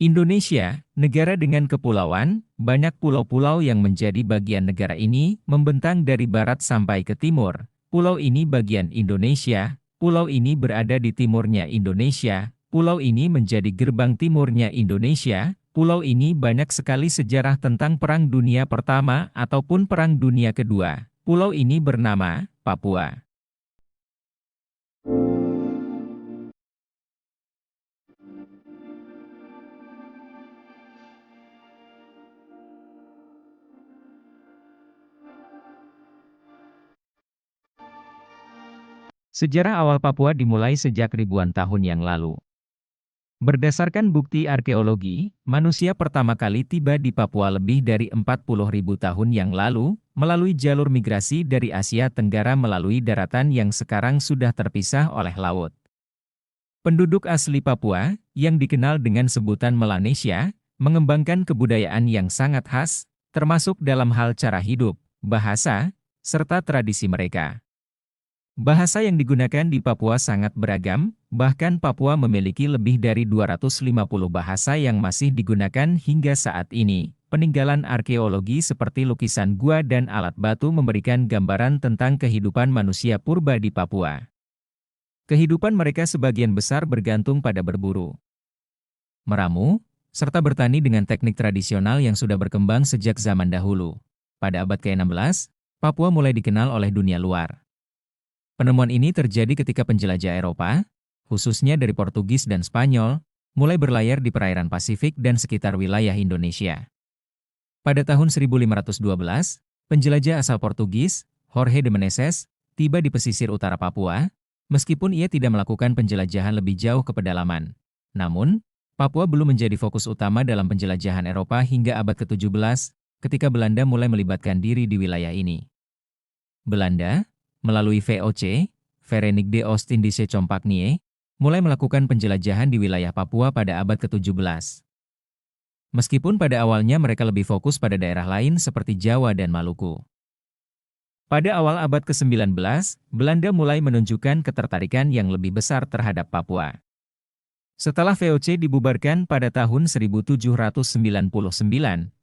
Indonesia, negara dengan kepulauan, banyak pulau-pulau yang menjadi bagian negara ini, membentang dari barat sampai ke timur. Pulau ini bagian Indonesia, pulau ini berada di timurnya Indonesia, pulau ini menjadi gerbang timurnya Indonesia, pulau ini banyak sekali sejarah tentang Perang Dunia Pertama ataupun Perang Dunia Kedua. Pulau ini bernama Papua. Sejarah awal Papua dimulai sejak ribuan tahun yang lalu. Berdasarkan bukti arkeologi, manusia pertama kali tiba di Papua lebih dari 40.000 tahun yang lalu, melalui jalur migrasi dari Asia Tenggara melalui daratan yang sekarang sudah terpisah oleh laut. Penduduk asli Papua, yang dikenal dengan sebutan Melanesia, mengembangkan kebudayaan yang sangat khas, termasuk dalam hal cara hidup, bahasa, serta tradisi mereka. Bahasa yang digunakan di Papua sangat beragam, bahkan Papua memiliki lebih dari 250 bahasa yang masih digunakan hingga saat ini. Peninggalan arkeologi seperti lukisan gua dan alat batu memberikan gambaran tentang kehidupan manusia purba di Papua. Kehidupan mereka sebagian besar bergantung pada berburu, meramu, serta bertani dengan teknik tradisional yang sudah berkembang sejak zaman dahulu. Pada abad ke-16, Papua mulai dikenal oleh dunia luar. Penemuan ini terjadi ketika penjelajah Eropa, khususnya dari Portugis dan Spanyol, mulai berlayar di perairan Pasifik dan sekitar wilayah Indonesia. Pada tahun 1512, penjelajah asal Portugis, Jorge de Menezes, tiba di pesisir utara Papua, meskipun ia tidak melakukan penjelajahan lebih jauh ke pedalaman. Namun, Papua belum menjadi fokus utama dalam penjelajahan Eropa hingga abad ke-17, ketika Belanda mulai melibatkan diri di wilayah ini. Belanda, melalui VOC, Verenigde Oost-Indische Compagnie, mulai melakukan penjelajahan di wilayah Papua pada abad ke-17. Meskipun pada awalnya mereka lebih fokus pada daerah lain seperti Jawa dan Maluku. Pada awal abad ke-19, Belanda mulai menunjukkan ketertarikan yang lebih besar terhadap Papua. Setelah VOC dibubarkan pada tahun 1799,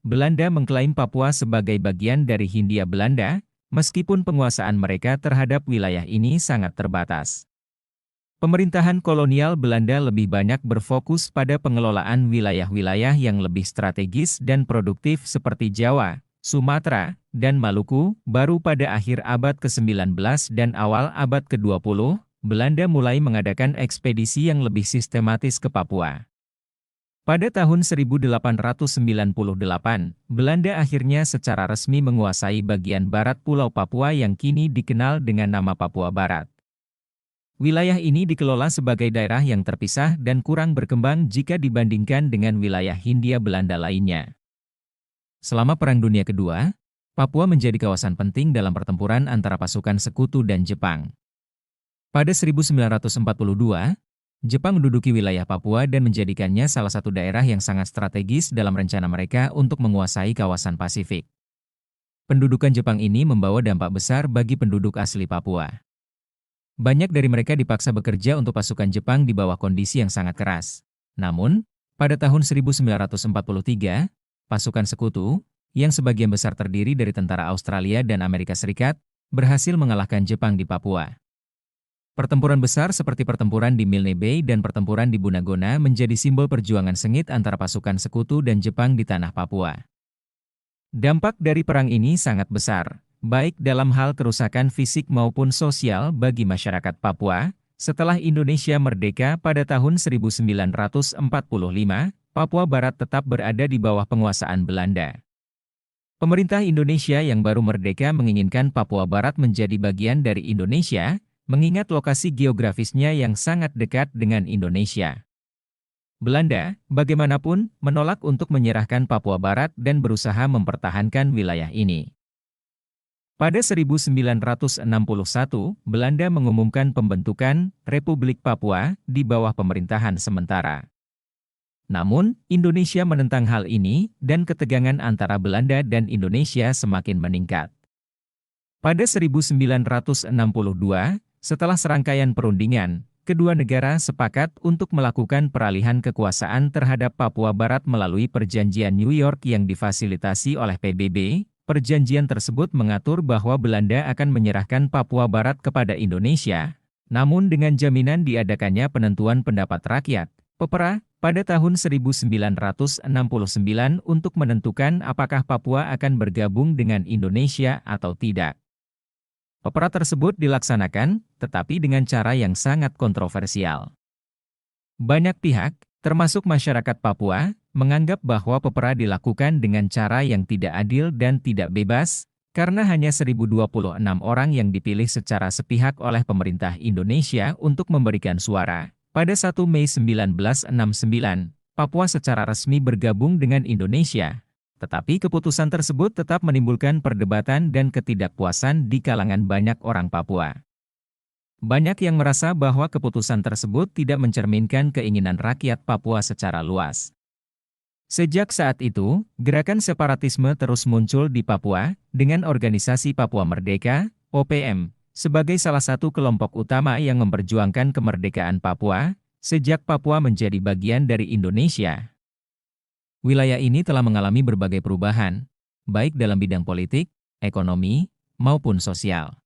Belanda mengklaim Papua sebagai bagian dari Hindia Belanda, meskipun penguasaan mereka terhadap wilayah ini sangat terbatas. Pemerintahan kolonial Belanda lebih banyak berfokus pada pengelolaan wilayah-wilayah yang lebih strategis dan produktif seperti Jawa, Sumatera, dan Maluku. Baru pada akhir abad ke-19 dan awal abad ke-20, Belanda mulai mengadakan ekspedisi yang lebih sistematis ke Papua. Pada tahun 1898, Belanda akhirnya secara resmi menguasai bagian barat Pulau Papua yang kini dikenal dengan nama Papua Barat. Wilayah ini dikelola sebagai daerah yang terpisah dan kurang berkembang jika dibandingkan dengan wilayah Hindia Belanda lainnya. Selama Perang Dunia Kedua, Papua menjadi kawasan penting dalam pertempuran antara pasukan sekutu dan Jepang. Pada 1942, Jepang menduduki wilayah Papua dan menjadikannya salah satu daerah yang sangat strategis dalam rencana mereka untuk menguasai kawasan Pasifik. Pendudukan Jepang ini membawa dampak besar bagi penduduk asli Papua. Banyak dari mereka dipaksa bekerja untuk pasukan Jepang di bawah kondisi yang sangat keras. Namun, pada tahun 1943, pasukan sekutu, yang sebagian besar terdiri dari tentara Australia dan Amerika Serikat, berhasil mengalahkan Jepang di Papua. Pertempuran besar seperti pertempuran di Milne Bay dan pertempuran di Bunagona menjadi simbol perjuangan sengit antara pasukan sekutu dan Jepang di tanah Papua. Dampak dari perang ini sangat besar, baik dalam hal kerusakan fisik maupun sosial bagi masyarakat Papua. Setelah Indonesia merdeka pada tahun 1945, Papua Barat tetap berada di bawah penguasaan Belanda. Pemerintah Indonesia yang baru merdeka menginginkan Papua Barat menjadi bagian dari Indonesia, mengingat lokasi geografisnya yang sangat dekat dengan Indonesia. Belanda, bagaimanapun, menolak untuk menyerahkan Papua Barat dan berusaha mempertahankan wilayah ini. Pada 1961, Belanda mengumumkan pembentukan Republik Papua di bawah pemerintahan sementara. Namun, Indonesia menentang hal ini, dan ketegangan antara Belanda dan Indonesia semakin meningkat. Pada 1962, setelah serangkaian perundingan, kedua negara sepakat untuk melakukan peralihan kekuasaan terhadap Papua Barat melalui Perjanjian New York yang difasilitasi oleh PBB. Perjanjian tersebut mengatur bahwa Belanda akan menyerahkan Papua Barat kepada Indonesia, namun dengan jaminan diadakannya penentuan pendapat rakyat, PEPRA, pada tahun 1969 untuk menentukan apakah Papua akan bergabung dengan Indonesia atau tidak. PEPRA tersebut dilaksanakan, tetapi dengan cara yang sangat kontroversial. Banyak pihak, termasuk masyarakat Papua, menganggap bahwa PEPRA dilakukan dengan cara yang tidak adil dan tidak bebas, karena hanya 1.026 orang yang dipilih secara sepihak oleh pemerintah Indonesia untuk memberikan suara. Pada 1 Mei 1969, Papua secara resmi bergabung dengan Indonesia. Tetapi keputusan tersebut tetap menimbulkan perdebatan dan ketidakpuasan di kalangan banyak orang Papua. Banyak yang merasa bahwa keputusan tersebut tidak mencerminkan keinginan rakyat Papua secara luas. Sejak saat itu, gerakan separatisme terus muncul di Papua, dengan organisasi Papua Merdeka, OPM, sebagai salah satu kelompok utama yang memperjuangkan kemerdekaan Papua, sejak Papua menjadi bagian dari Indonesia. Wilayah ini telah mengalami berbagai perubahan, baik dalam bidang politik, ekonomi, maupun sosial.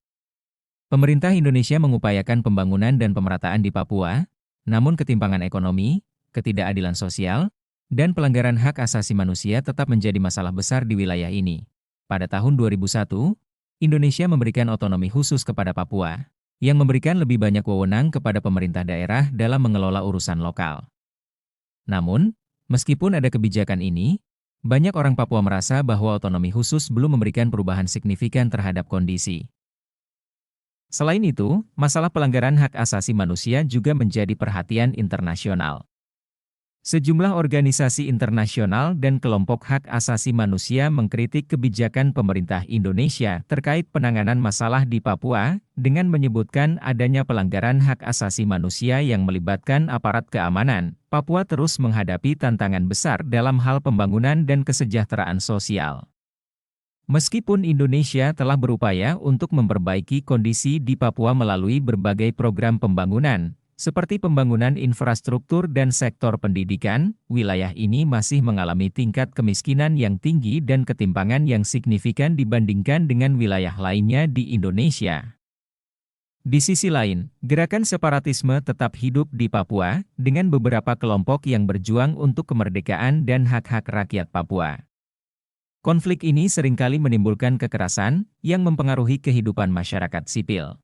Pemerintah Indonesia mengupayakan pembangunan dan pemerataan di Papua, namun ketimpangan ekonomi, ketidakadilan sosial, dan pelanggaran hak asasi manusia tetap menjadi masalah besar di wilayah ini. Pada tahun 2001, Indonesia memberikan otonomi khusus kepada Papua, yang memberikan lebih banyak wewenang kepada pemerintah daerah dalam mengelola urusan lokal. Namun, meskipun ada kebijakan ini, banyak orang Papua merasa bahwa otonomi khusus belum memberikan perubahan signifikan terhadap kondisi. Selain itu, masalah pelanggaran hak asasi manusia juga menjadi perhatian internasional. Sejumlah organisasi internasional dan kelompok hak asasi manusia mengkritik kebijakan pemerintah Indonesia terkait penanganan masalah di Papua, dengan menyebutkan adanya pelanggaran hak asasi manusia yang melibatkan aparat keamanan. Papua terus menghadapi tantangan besar dalam hal pembangunan dan kesejahteraan sosial. Meskipun Indonesia telah berupaya untuk memperbaiki kondisi di Papua melalui berbagai program pembangunan, seperti pembangunan infrastruktur dan sektor pendidikan, wilayah ini masih mengalami tingkat kemiskinan yang tinggi dan ketimpangan yang signifikan dibandingkan dengan wilayah lainnya di Indonesia. Di sisi lain, gerakan separatisme tetap hidup di Papua, dengan beberapa kelompok yang berjuang untuk kemerdekaan dan hak-hak rakyat Papua. Konflik ini seringkali menimbulkan kekerasan yang mempengaruhi kehidupan masyarakat sipil.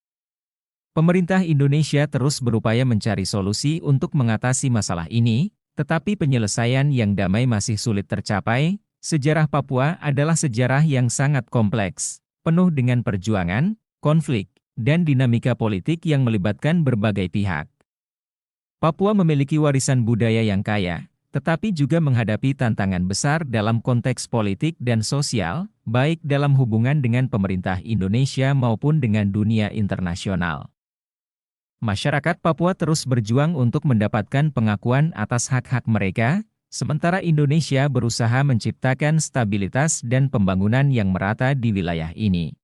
Pemerintah Indonesia terus berupaya mencari solusi untuk mengatasi masalah ini, tetapi penyelesaian yang damai masih sulit tercapai. Sejarah Papua adalah sejarah yang sangat kompleks, penuh dengan perjuangan, konflik, dan dinamika politik yang melibatkan berbagai pihak. Papua memiliki warisan budaya yang kaya, tetapi juga menghadapi tantangan besar dalam konteks politik dan sosial, baik dalam hubungan dengan pemerintah Indonesia maupun dengan dunia internasional. Masyarakat Papua terus berjuang untuk mendapatkan pengakuan atas hak-hak mereka, sementara Indonesia berusaha menciptakan stabilitas dan pembangunan yang merata di wilayah ini.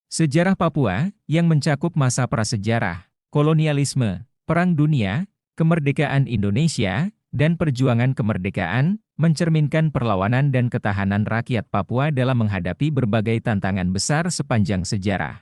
Sejarah Papua, yang mencakup masa prasejarah, kolonialisme, Perang Dunia, kemerdekaan Indonesia, dan perjuangan kemerdekaan, mencerminkan perlawanan dan ketahanan rakyat Papua dalam menghadapi berbagai tantangan besar sepanjang sejarah.